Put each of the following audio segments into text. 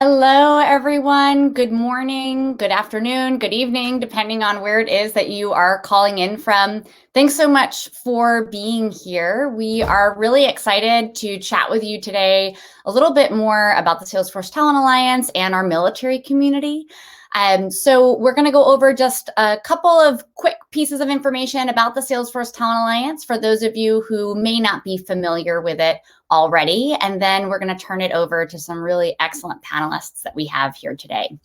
Hello, everyone. Good morning, good afternoon, good evening, depending on where it is that you are calling in from. Thanks so much for being here. We are really excited to chat with you today a little bit more about the Salesforce Talent Alliance and our military community. So we're going to go over just a couple of quick pieces of information about the Salesforce Talent Alliance for those of you who may not be familiar with it already. And then we're going to turn it over to some really excellent panelists that we have here today.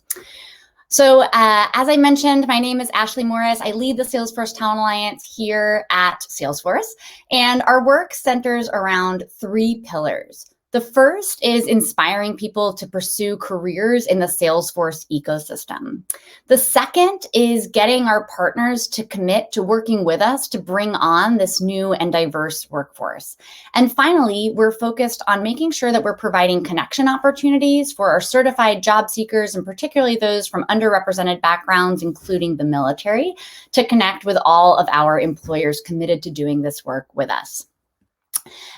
So as I mentioned, my name is Ashley Morris. I lead the Salesforce Talent Alliance here at Salesforce, and our work centers around three pillars. The first is inspiring people to pursue careers in the Salesforce ecosystem. The second is getting our partners to commit to working with us to bring on this new and diverse workforce. And finally, we're focused on making sure that we're providing connection opportunities for our certified job seekers, and particularly those from underrepresented backgrounds, including the military, to connect with all of our employers committed to doing this work with us.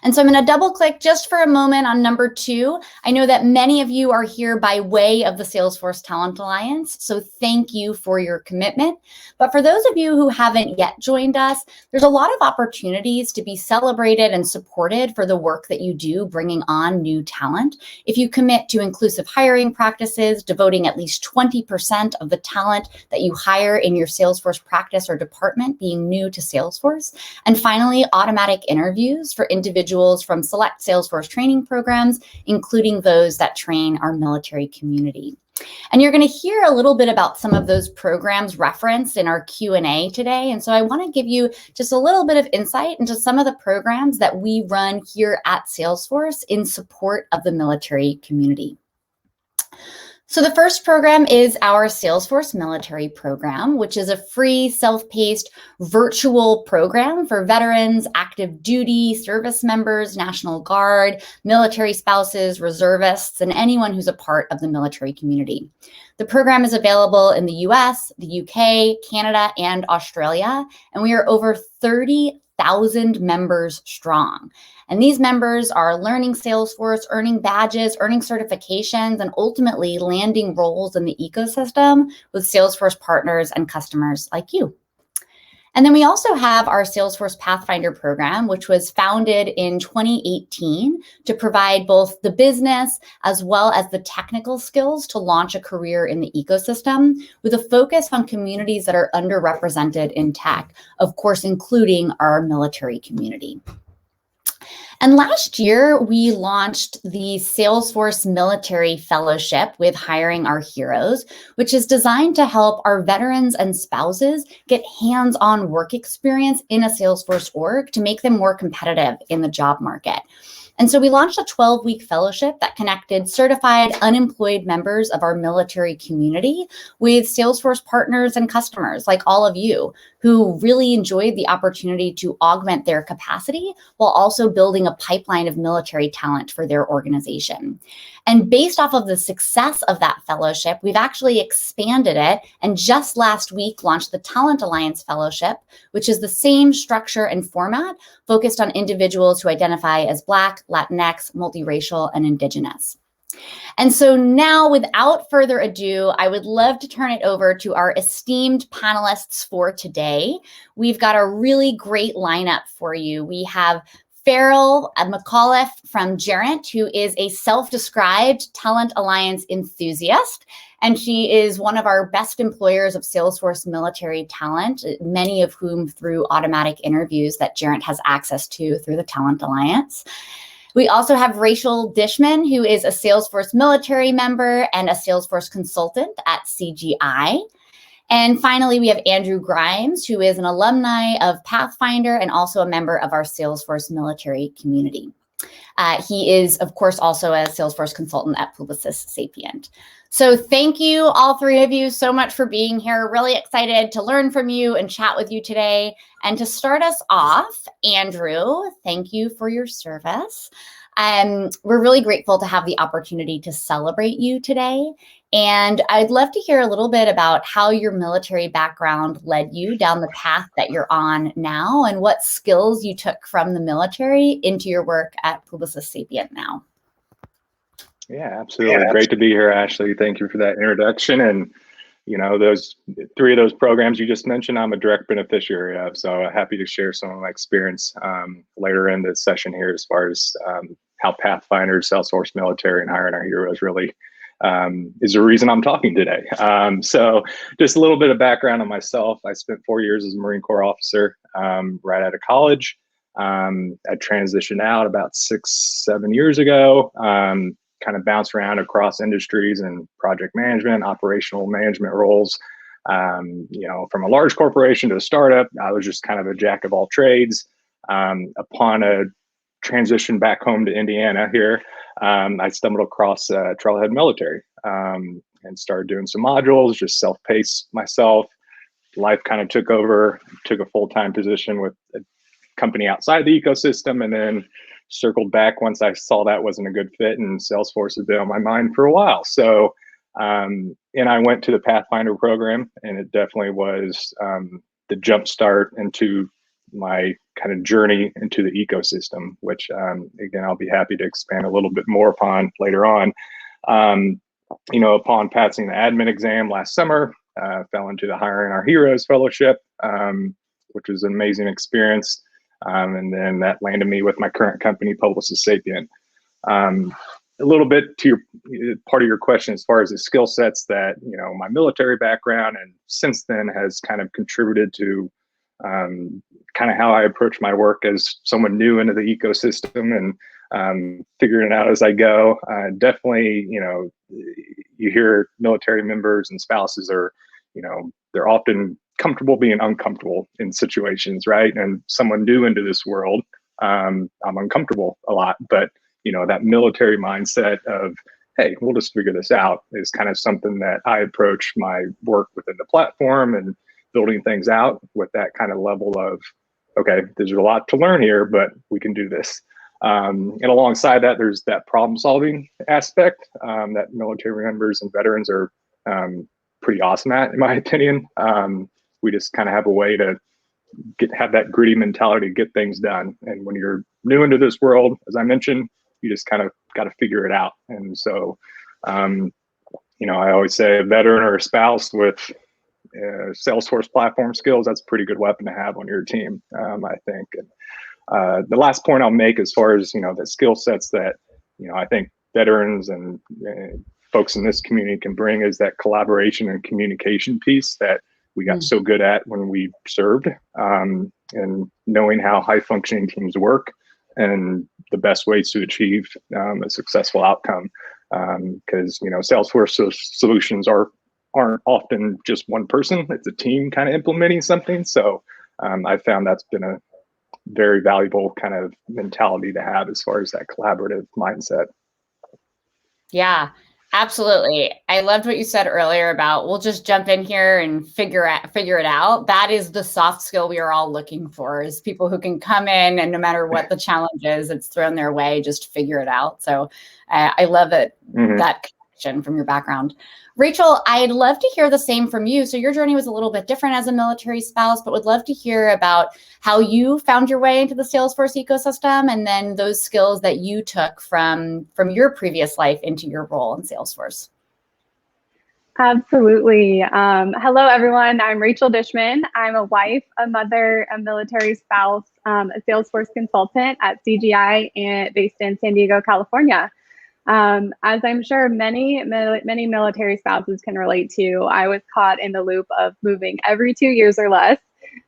And so I'm going to double click just for a moment on number 2. I know that many of you are here by way of the Salesforce Talent Alliance, so thank you for your commitment. But for those of you who haven't yet joined us, there's a lot of opportunities to be celebrated and supported for the work that you do bringing on new talent. If you commit to inclusive hiring practices, devoting at least 20% of the talent that you hire in your Salesforce practice or department being new to Salesforce, and finally, automatic interviews for individuals from select Salesforce training programs, including those that train our military community. And you're going to hear a little bit about some of those programs referenced in our Q&A today. And so I want to give you just a little bit of insight into some of the programs that we run here at Salesforce in support of the military community. So the first program is our Salesforce Military Program, which is a free, self-paced virtual program for veterans, active duty, service members, National Guard, military spouses, reservists, and anyone who's a part of the military community. The program is available in the US, the UK, Canada, and Australia, and we are over 30,000 members strong. And these members are learning Salesforce, earning badges, earning certifications, and ultimately landing roles in the ecosystem with Salesforce partners and customers like you. And then we also have our Salesforce Pathfinder program, which was founded in 2018 to provide both the business as well as the technical skills to launch a career in the ecosystem, with a focus on communities that are underrepresented in tech, of course, including our military community. And last year, we launched the Salesforce Military Fellowship with Hiring Our Heroes, which is designed to help our veterans and spouses get hands-on work experience in a Salesforce org to make them more competitive in the job market. And so we launched a 12-week fellowship that connected certified unemployed members of our military community with Salesforce partners and customers like all of you who really enjoyed the opportunity to augment their capacity while also building a pipeline of military talent for their organization. And based off of the success of that fellowship, we've actually expanded it and just last week launched the Talent Alliance Fellowship, which is the same structure and format focused on individuals who identify as Black, Latinx, multiracial, and Indigenous. And so now, without further ado, I would love to turn it over to our esteemed panelists for today. We've got a really great lineup for you. We have Farrell McAuliffe from Gerent, who is a self-described Talent Alliance enthusiast, and she is one of our best employers of Salesforce military talent, many of whom through automatic interviews that Gerent has access to through the Talent Alliance. We also have Rachel Dishman, who is a Salesforce military member and a Salesforce consultant at CGI. And finally, we have Andrew Grimes, who is an alumni of Pathfinder and also a member of our Salesforce military community. He is, of course, also a Salesforce consultant at Publicis Sapient. So thank you, all three of you, so much for being here. Really excited to learn from you and chat with you today. And to start us off, Andrew, thank you for your service. We're really grateful to have the opportunity to celebrate you today. And I'd love to hear a little bit about how your military background led you down the path that you're on now and what skills you took from the military into your work at Publicis Sapient now. Yeah, absolutely. Great to be here, Ashley. Thank you for that introduction. And those three of those programs you just mentioned, I'm a direct beneficiary of. So happy to share some of my experience later in the session here as far as how Pathfinder, Salesforce Military, and Hiring Our Heroes really is the reason I'm talking today. So just a little bit of background on myself. I spent 4 years as a Marine Corps officer right out of college. I transitioned out about 6-7 years ago. Kind of bounce around across industries and project management, operational management roles. From a large corporation to a startup, I was just kind of a jack of all trades. Upon a transition back home to Indiana here, I stumbled across Trailhead Military and started doing some modules, just self-paced myself. Life kind of took over, took a full-time position with a company outside the ecosystem, and then circled back once I saw that wasn't a good fit, and Salesforce had been on my mind for a while. So, and I went to the Pathfinder program, and it definitely was the jump start into my kind of journey into the ecosystem, which again, I'll be happy to expand a little bit more upon later on. Upon passing the admin exam last summer, fell into the Hiring Our Heroes Fellowship, which was an amazing experience. And then that landed me with my current company, Publicis Sapient. A little bit to your part of your question, as far as the skill sets that my military background and since then has kind of contributed to kind of how I approach my work as someone new into the ecosystem and figuring it out as I go. Definitely, you hear military members and spouses are, they're often comfortable being uncomfortable in situations, right? And someone new into this world, I'm uncomfortable a lot, but that military mindset of, hey, we'll just figure this out is kind of something that I approach my work within the platform and building things out with that kind of level of, okay, there's a lot to learn here, but we can do this. And alongside that, there's that problem solving aspect that military members and veterans are pretty awesome at, in my opinion. We just kind of have a way to have that gritty mentality to get things done. And when you're new into this world, as I mentioned, you just kind of got to figure it out. And so, I always say a veteran or a spouse with Salesforce platform skills, that's a pretty good weapon to have on your team, I think. And the last point I'll make as far as, the skill sets that, I think veterans and folks in this community can bring is that collaboration and communication piece that we got so good at when we served, and knowing how high functioning teams work and the best ways to achieve a successful outcome. Because, Salesforce solutions aren't often just one person, it's a team kind of implementing something. So I found that's been a very valuable kind of mentality to have as far as that collaborative mindset. Yeah, absolutely. I loved what you said earlier about we'll just jump in here and figure it out. That is the soft skill we are all looking for, is people who can come in and no matter what the challenge is, it's thrown their way, just figure it out. So I love it, that connection from your background. Rachel, I'd love to hear the same from you. So your journey was a little bit different as a military spouse, but would love to hear about how you found your way into the Salesforce ecosystem and then those skills that you took from your previous life into your role in Salesforce. Absolutely. Hello, everyone. I'm Rachel Dishman. I'm a wife, a mother, a military spouse, a Salesforce consultant at CGI based in San Diego, California. As I'm sure many military spouses can relate to, I was caught in the loop of moving every 2 years or less,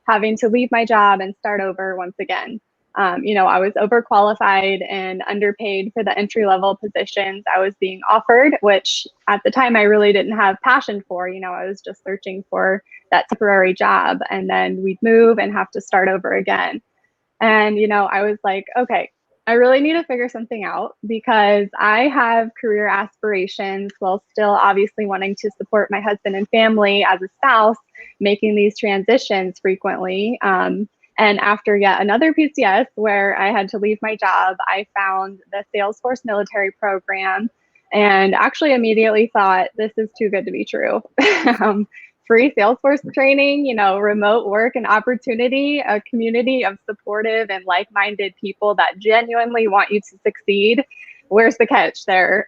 having to leave my job and start over once again. I was overqualified and underpaid for the entry-level positions I was being offered, which at the time I really didn't have passion for. I was just searching for that temporary job, and then we'd move and have to start over again. And, I was like, okay, I really need to figure something out because I have career aspirations while still obviously wanting to support my husband and family as a spouse, making these transitions frequently. And after yet another PCS where I had to leave my job, I found the Salesforce military program and actually immediately thought, this is too good to be true. Free Salesforce training, remote work and opportunity, a community of supportive and like-minded people that genuinely want you to succeed. where's the catch there?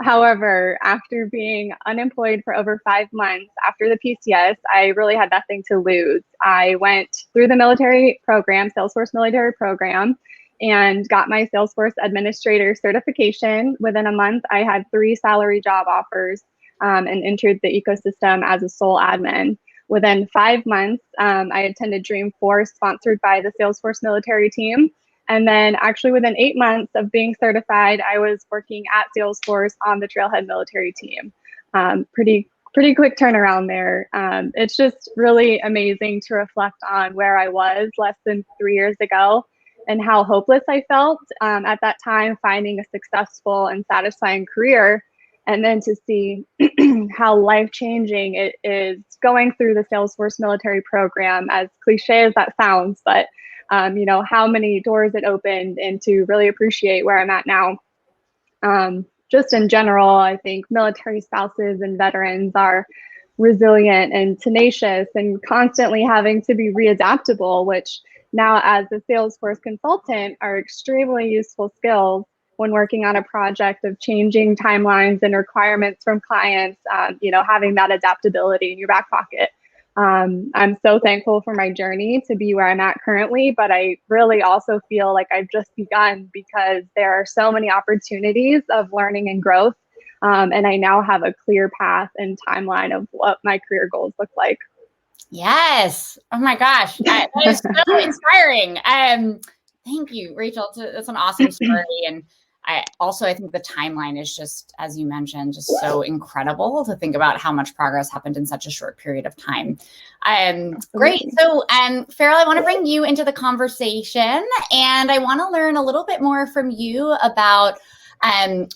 However, after being unemployed for over 5 months after the PCS, I really had nothing to lose. I went through the military program, Salesforce military program, and got my Salesforce administrator certification. Within a month, I had 3 salary job offers and entered the ecosystem as a sole admin. Within 5 months, I attended Dreamforce, sponsored by the Salesforce military team. And then actually within 8 months of being certified, I was working at Salesforce on the Trailhead military team. Pretty quick turnaround there. It's just really amazing to reflect on where I was less than 3 years ago and how hopeless I felt at that time, finding a successful and satisfying career. And then to see how life-changing it is going through the Salesforce military program, as cliche as that sounds, but you know, how many doors it opened, and to really appreciate where I'm at now. Just in general, I think military spouses and veterans are resilient and tenacious and constantly having to be readaptable, which now as a Salesforce consultant are extremely useful skills when working on a project of changing timelines and requirements from clients, you know, having that adaptability in your back pocket. I'm so thankful for my journey to be where I'm at currently, but I really also feel like I've just begun because there are so many opportunities of learning and growth. And I now have a clear path and timeline of what my career goals look like. Yes. Oh my gosh. That is so inspiring. Thank you, Rachel. That's an awesome story. And I think the timeline is just, as you mentioned, just so incredible to think about how much progress happened in such a short period of time. Great. So, Farrell, I want to bring you into the conversation, and I want to learn a little bit more from you about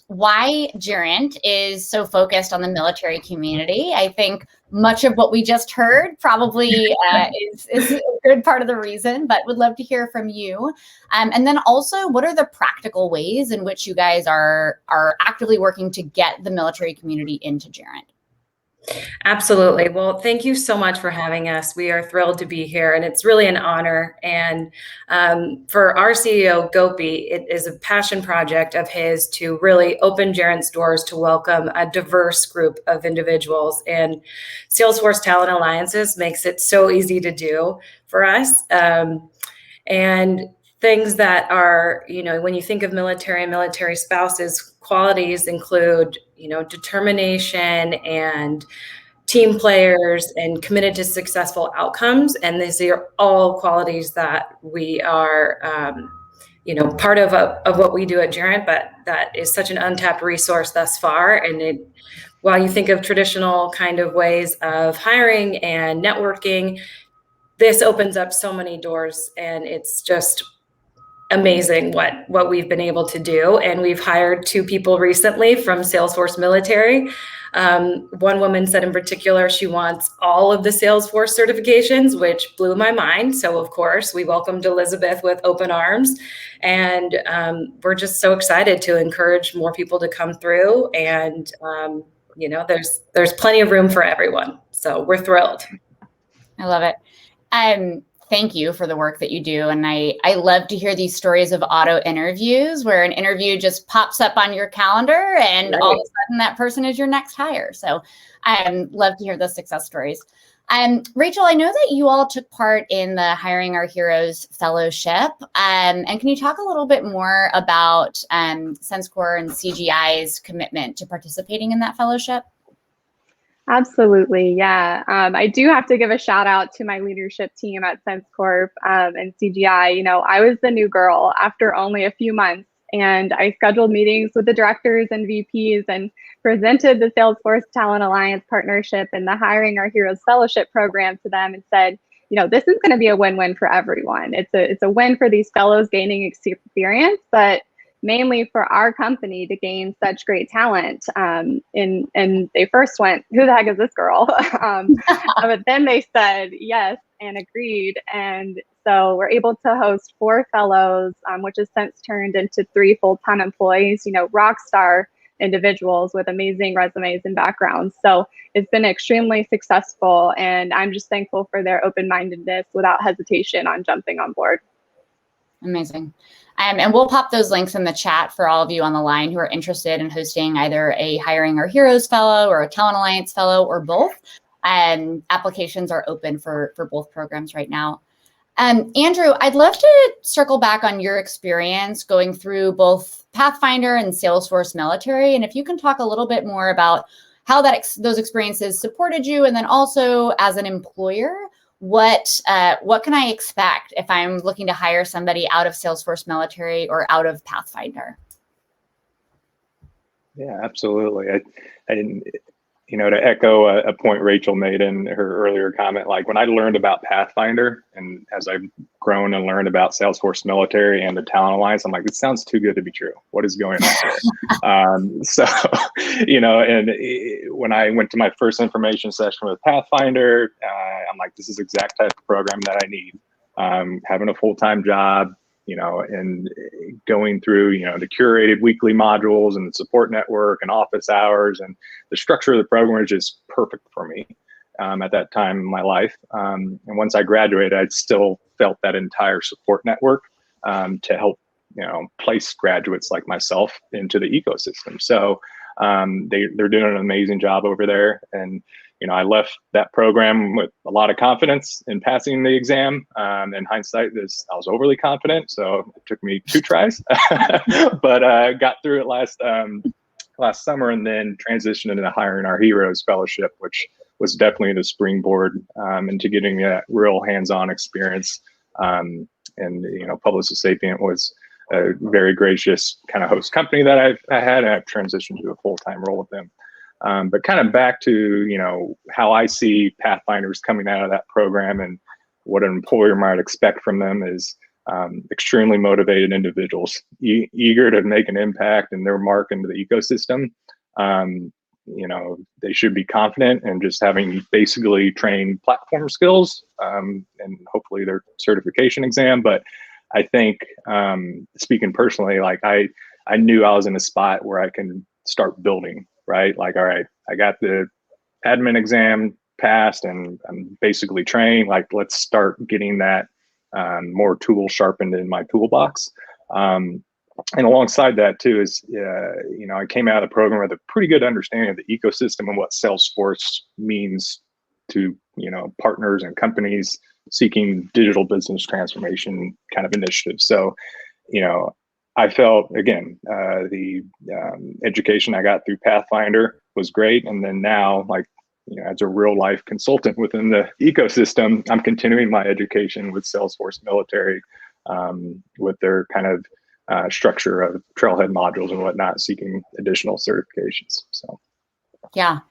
why Gerent is so focused on the military community. I think much of what we just heard probably is a good part of the reason, but would love to hear from you. And then also, what are the practical ways in which you guys are actively working to get the military community into Gerent? Absolutely. Well, thank you so much for having us. We are thrilled to be here, and it's really an honor. And for our CEO, Gopi, it is a passion project of his to really open Gerent's doors to welcome a diverse group of individuals. And Salesforce Talent Alliances makes it so easy to do for us. And things that are, you know, when you think of military and military spouses, qualities include, you know, determination and team players and committed to successful outcomes. And these are all qualities that we are, you know, part of what we do at Gerent, but that is such an untapped resource thus far. And while you think of traditional kind of ways of hiring and networking, this opens up so many doors, and it's just amazing what we've been able to do. And we've hired 2 people recently from Salesforce military. One woman said in particular, she wants all of the Salesforce certifications, which blew my mind. So of course, we welcomed Elizabeth with open arms. And we're just so excited to encourage more people to come through. And you know, there's plenty of room for everyone. So we're thrilled. I love it. Thank you for the work that you do. And I love to hear these stories of auto interviews where an interview just pops up on your calendar and all of a sudden that person is your next hire. So I love to hear those success stories. Rachel, I know that you all took part in the Hiring Our Heroes Fellowship. And can you talk a little bit more about SenseCore and CGI's commitment to participating in that fellowship? Absolutely. Yeah. I do have to give a shout out to my leadership team at SenseCorp and CGI. You know, I was the new girl after only a few months, and I scheduled meetings with the directors and VPs and presented the Salesforce Talent Alliance partnership and the Hiring Our Heroes Fellowship program to them and said, you know, this is going to be a win-win for everyone. It's a win for these fellows gaining experience, but mainly for our company to gain such great talent. And they first went, who the heck is this girl? But then they said yes and agreed. And so we're able to host 4 fellows, which has since turned into 3 full-time employees, you know, rock star individuals with amazing resumes and backgrounds. So it's been extremely successful. And I'm just thankful for their open-mindedness without hesitation on jumping on board. Amazing. And we'll pop those links in the chat for all of you on the line who are interested in hosting either a Hiring Our Heroes Fellow or a Talent Alliance Fellow or both. Applications are open for both programs right now. Andrew, I'd love to circle back on your experience going through both Pathfinder and Salesforce Military. And if you can talk a little bit more about how those experiences supported you, and then also as an employer, what can I expect if I'm looking to hire somebody out of Salesforce Military or out of Pathfinder? Yeah, absolutely. To echo a point Rachel made in her earlier comment, like when I learned about Pathfinder and as I've grown and learned about Salesforce Military and the Talent Alliance, I'm like, it sounds too good to be true. What is going on here? When I went to my first information session with Pathfinder, I'm like, this is the exact type of program that I need. Having a full-time job, and going through, the curated weekly modules and the support network and office hours, and the structure of the program was just perfect for me at that time in my life. And once I graduated, I still felt that entire support network to help, place graduates like myself into the ecosystem. So they're doing an amazing job over there. And I left that program with a lot of confidence in passing the exam. In hindsight, I was overly confident, so it took me 2 tries, but got through it last summer, and then transitioned into the Hiring Our Heroes Fellowship, which was definitely the springboard into getting that real hands-on experience. And Publicis Sapient was a very gracious kind of host company that I had, and I've transitioned to a full-time role with them. But kind of back to, how I see Pathfinders coming out of that program and what an employer might expect from them is extremely motivated individuals, eager to make an impact and their mark into the ecosystem. They should be confident and just having basically trained platform skills and hopefully their certification exam. But I think speaking personally, like I knew I was in a spot where I can start building. Right? Like, all right, I got the admin exam passed and I'm basically trained. Like, let's start getting that more tool sharpened in my toolbox. And alongside that too is, I came out of the program with a pretty good understanding of the ecosystem and what Salesforce means to, partners and companies seeking digital business transformation kind of initiatives. So, I felt, again, the education I got through Pathfinder was great. And then now, as a real life consultant within the ecosystem, I'm continuing my education with Salesforce Military with their kind of structure of trailhead modules and whatnot, seeking additional certifications. So, yeah,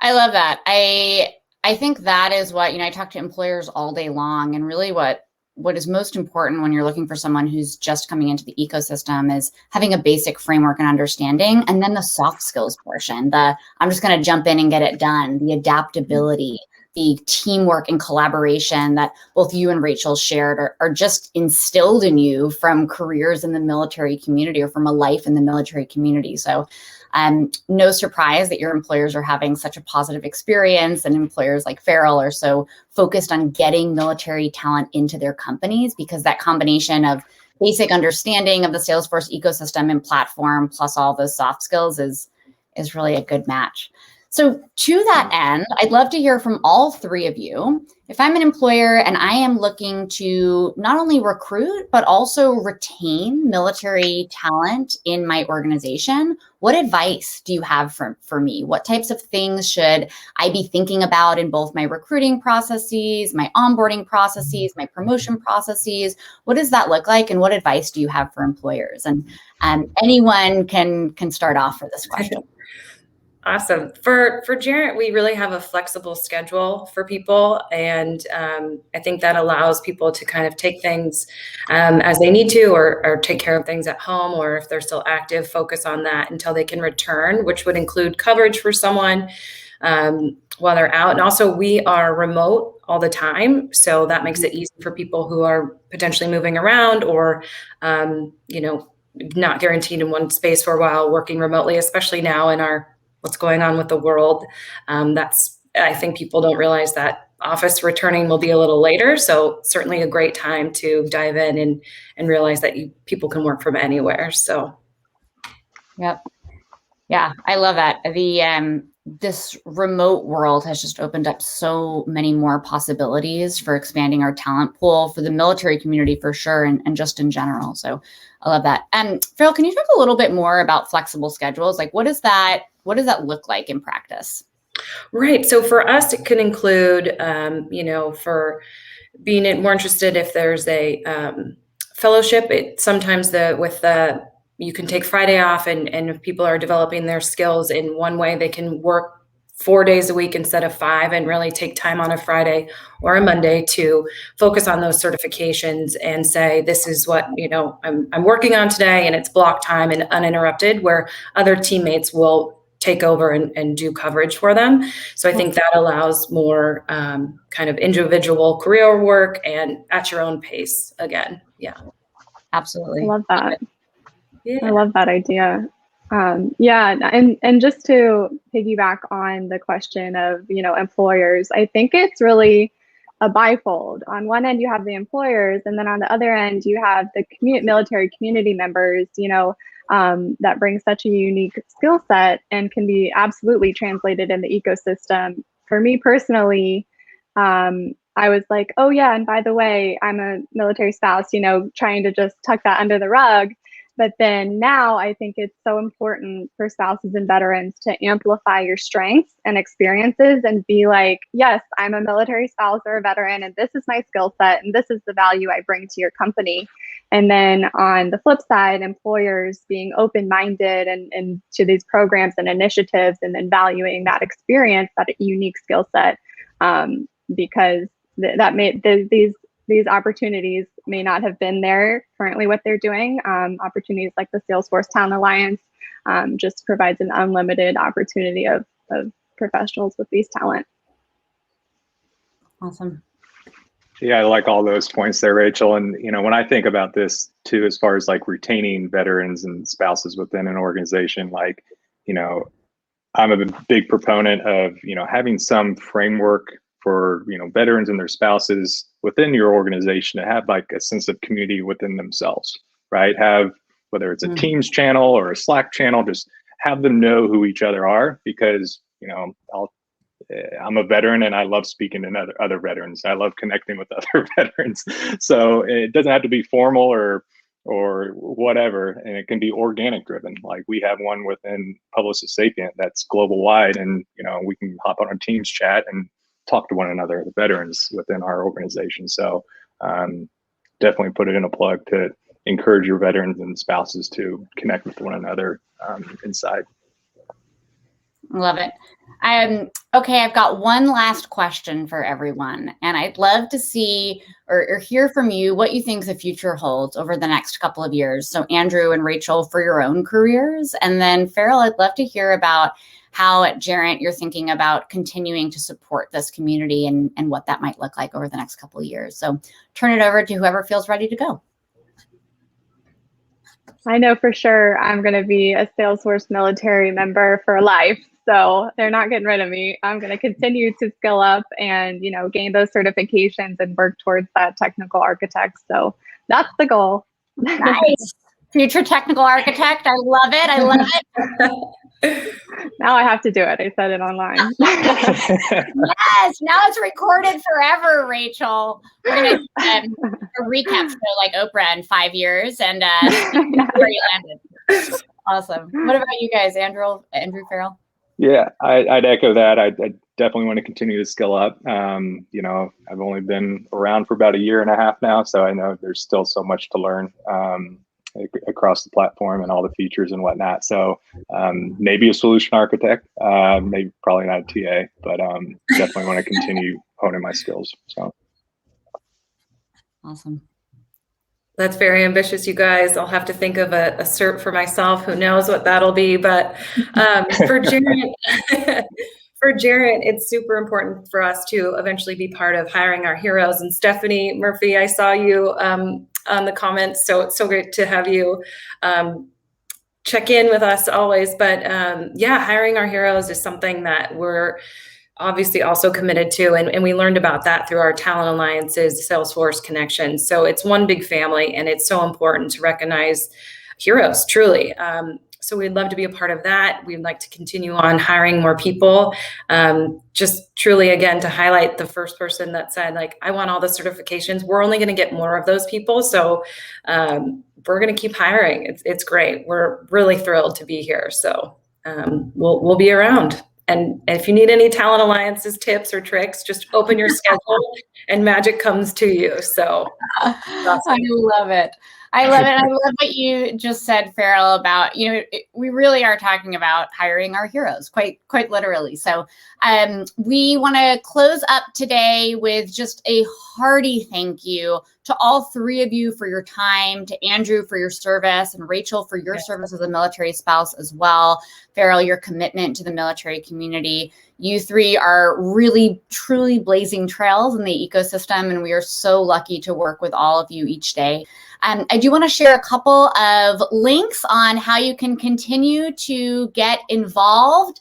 I love that. I think that is what, I talk to employers all day long, and really what is most important when you're looking for someone who's just coming into the ecosystem is having a basic framework and understanding, and then the soft skills portion, I'm just going to jump in and get it done, the adaptability, the teamwork and collaboration that both you and Rachel shared are just instilled in you from careers in the military community or from a life in the military community. So no surprise that your employers are having such a positive experience, and employers like Farrell are so focused on getting military talent into their companies, because that combination of basic understanding of the Salesforce ecosystem and platform plus all those soft skills is really a good match. So to that end, I'd love to hear from all 3 of you. If I'm an employer and I am looking to not only recruit, but also retain military talent in my organization, what advice do you have for me? What types of things should I be thinking about in both my recruiting processes, my onboarding processes, my promotion processes? What does that look like? And what advice do you have for employers? And anyone can start off for this question. Awesome. For Jarrett, we really have a flexible schedule for people. And I think that allows people to kind of take things as they need to, or take care of things at home, or if they're still active, focus on that until they can return, which would include coverage for someone while they're out. And also we are remote all the time. So that makes it easy for people who are potentially moving around or, not guaranteed in one space for a while, working remotely, especially now in what's going on with the world. I think people don't realize that office returning will be a little later. So certainly a great time to dive in and realize that people can work from anywhere. So. Yep. Yeah, I love that. This remote world has just opened up so many more possibilities for expanding our talent pool for the military community for sure, and just in general. So I love that. Farrell, can you talk a little bit more about flexible schedules? Like, what does that look like in practice? Right. So for us, it can include, for being more interested if there's a fellowship. You can take Friday off, and if people are developing their skills in one way, they can work 4 days a week instead of 5, and really take time on a Friday or a Monday to focus on those certifications and say, this is what, I'm working on today, and it's block time and uninterrupted, where other teammates will take over and do coverage for them. So I think that allows more kind of individual career work and at your own pace again. Yeah. Absolutely. I love that. Yeah. I love that idea. And just to piggyback on the question of, employers, I think it's really a bifold. On one end, you have the employers, and then on the other end, you have the military community members, that bring such a unique skill set and can be absolutely translated in the ecosystem. For me personally, I was like, oh yeah, and by the way, I'm a military spouse, trying to just tuck that under the rug. But then now I think it's so important for spouses and veterans to amplify your strengths and experiences and be like, yes, I'm a military spouse or a veteran, and this is my skill set, and this is the value I bring to your company. And then on the flip side, employers being open-minded and to these programs and initiatives, and then valuing that experience, that unique skill set, because these opportunities may not have been there currently what they're doing. Opportunities like the Salesforce Town Alliance just provides an unlimited opportunity of professionals with these talent. Awesome. Yeah, I like all those points there, Rachel. And, when I think about this too, as far as like retaining veterans and spouses within an organization, like, I'm a big proponent of, having some framework for, veterans and their spouses within your organization to have like a sense of community within themselves, right? Have, whether it's a Teams channel or a Slack channel, just have them know who each other are, because, I'm a veteran and I love speaking to other veterans. I love connecting with other veterans. So it doesn't have to be formal or whatever, and it can be organic driven. Like we have one within Publicis Sapient that's global wide, and we can hop on our Teams chat and talk to one another, the veterans within our organization. So definitely put it in a plug to encourage your veterans and spouses to connect with one another inside. Love it. Okay, I've got one last question for everyone, and I'd love to see or hear from you what you think the future holds over the next couple of years. So Andrew and Rachel, for your own careers, and then Farrell, I'd love to hear about how at Jarrett you're thinking about continuing to support this community and what that might look like over the next couple of years. So turn it over to whoever feels ready to go. I know for sure I'm going to be a Salesforce military member for life. So they're not getting rid of me. I'm going to continue to skill up and, gain those certifications and work towards that technical architect. So that's the goal. Nice. Future technical architect. I love it. I love it. Now I have to do it. I said it online. Yes. Now it's recorded forever, Rachel. We're going to a recap show like Oprah in 5 years and where you landed. Awesome. What about you guys, Andrew, Farrell? Yeah, I'd echo that. I definitely want to continue to skill up. I've only been around for about 1.5 years now, so I know there's still so much to learn across the platform and all the features and whatnot. So maybe a solution architect, maybe probably not a TA, but definitely want to continue honing my skills. So awesome. That's very ambitious, you guys. I'll have to think of a cert for myself. Who knows what that'll be? But for Jarrett, it's super important for us to eventually be part of hiring our heroes. And Stephanie Murphy, I saw you on the comments, so it's so great to have you check in with us always. But hiring our heroes is something that we're obviously also committed to, and we learned about that through our Talent Alliance's Salesforce connections. So it's one big family, and it's so important to recognize heroes, truly. So we'd love to be a part of that. We'd like to continue on hiring more people. Just truly, again, to highlight the first person that said, like, I want all the certifications. We're only going to get more of those people. So we're going to keep hiring. It's great. We're really thrilled to be here. So we'll be around. And if you need any Talent Alliances tips or tricks, just open your schedule and magic comes to you. So awesome. I love it. I love it. I love what you just said, Farrell, about, we really are talking about hiring our heroes, quite literally. So we want to close up today with just a hearty thank you to all three of you for your time, to Andrew for your service, and Rachel for your service as a military spouse as well. Farrell, your commitment to the military community. You three are really, truly blazing trails in the ecosystem, and we are so lucky to work with all of you each day. I do want to share a couple of links on how you can continue to get involved.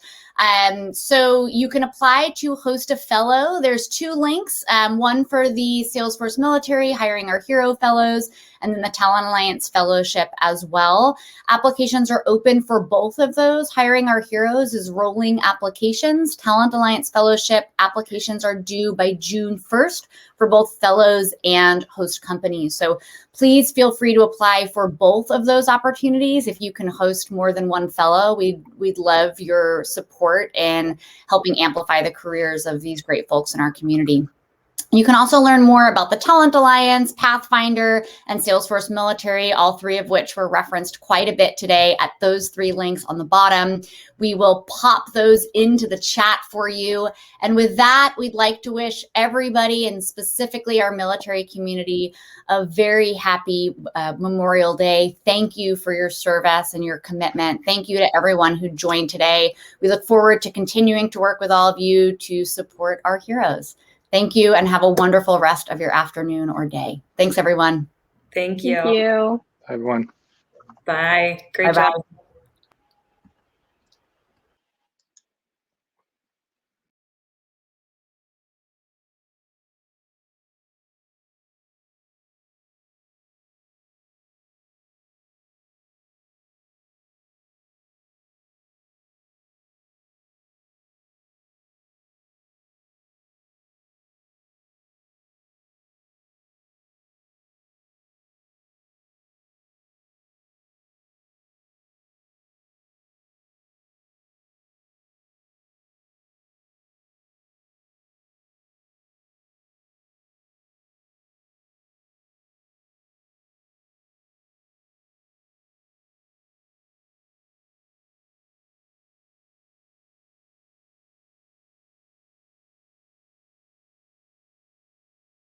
So you can apply to host a fellow. There's two links, one for the Salesforce Military Hiring Our Hero Fellows, and then the Talent Alliance Fellowship as well. Applications are open for both of those. Hiring Our Heroes is rolling applications. Talent Alliance Fellowship applications are due by June 1st for both fellows and host companies. So please feel free to apply for both of those opportunities. If you can host more than one fellow, we'd love your support in helping amplify the careers of these great folks in our community. You can also learn more about the Talent Alliance, Pathfinder, and Salesforce Military, all three of which were referenced quite a bit today at those three links on the bottom. We will pop those into the chat for you. And with that, we'd like to wish everybody, and specifically our military community, a very happy Memorial Day. Thank you for your service and your commitment. Thank you to everyone who joined today. We look forward to continuing to work with all of you to support our heroes. Thank you, and have a wonderful rest of your afternoon or day. Thanks, everyone. Thank you. Thank you. Everyone. Bye. Great Bye-bye. job.